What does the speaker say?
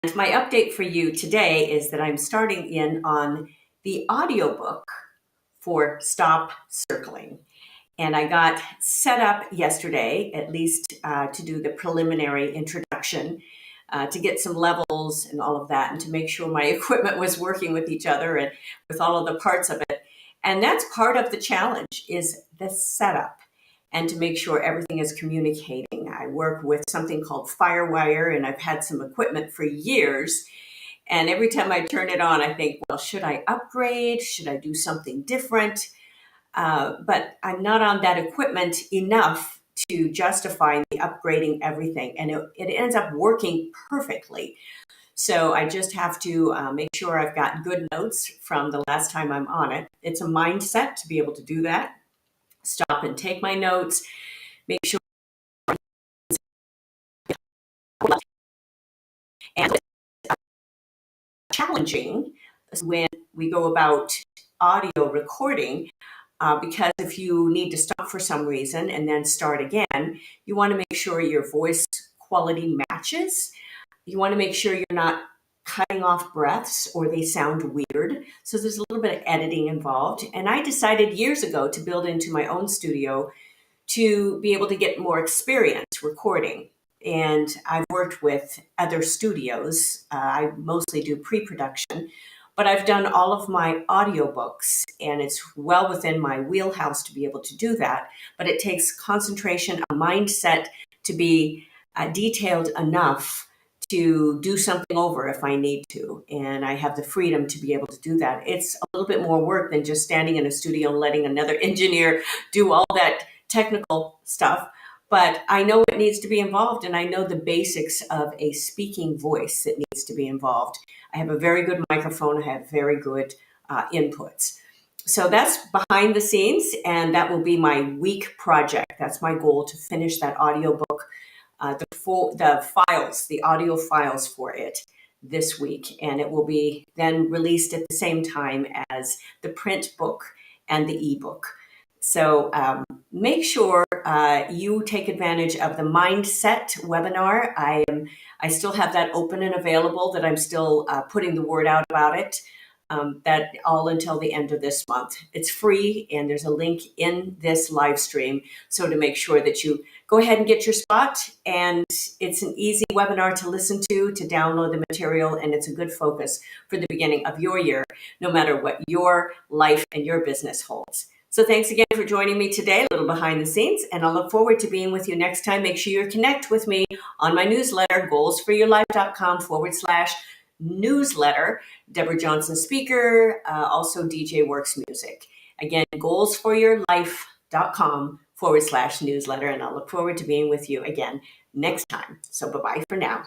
My update for you today is that I'm starting in on the audiobook for Stop Circling. And I got set up yesterday, at least to do the preliminary introduction, to get some levels and all of that, and to make sure my equipment was working with each other and with all of the parts of it. And that's part of the challenge, is the setup, and to make sure everything is communicating. I work with something called Firewire, and I've had some equipment for years. And every time I turn it on, I think, well, should I upgrade? Should I do something different? But I'm not on that equipment enough to justify me upgrading everything. And it ends up working perfectly. So I just have to make sure I've got good notes from the last time I'm on it. It's a mindset to be able to do that. Stop and take my notes, make sure. And challenging when we go about audio recording, because if you need to stop for some reason and then start again, you want to make sure your voice quality matches. You want to make sure you're not cutting off breaths or they sound weird. So there's a little bit of editing involved. And I decided years ago to build into my own studio to be able to get more experience recording. And I've worked with other studios. I mostly do pre-production, but I've done all of my audiobooks, and it's well within my wheelhouse to be able to do that. But it takes concentration, a mindset to be detailed enough to do something over if I need to. And I have the freedom to be able to do that. It's a little bit more work than just standing in a studio and letting another engineer do all that technical stuff. But I know it needs to be involved, and I know the basics of a speaking voice that needs to be involved. I have a very good microphone. I have very good inputs. So that's behind the scenes, and that will be my week project. That's my goal, to finish that audiobook, the audio files for it this week. And it will be then released at the same time as the print book and the ebook. So make sure you take advantage of the Mindset webinar. I still have that open and available, that I'm still putting the word out about it, that all until the end of this month. It's free, and there's a link in this live stream. So to make sure that you go ahead and get your spot, and it's an easy webinar to listen to download the material, and it's a good focus for the beginning of your year, no matter what your life and your business holds. So thanks again for joining me today, a little behind the scenes, and I'll look forward to being with you next time. Make sure you connect with me on my newsletter, goalsforyourlife.com/newsletter. Deborah Johnson speaker, also DJ Works Music. Again, goalsforyourlife.com/newsletter, and I'll look forward to being with you again next time. So bye-bye for now.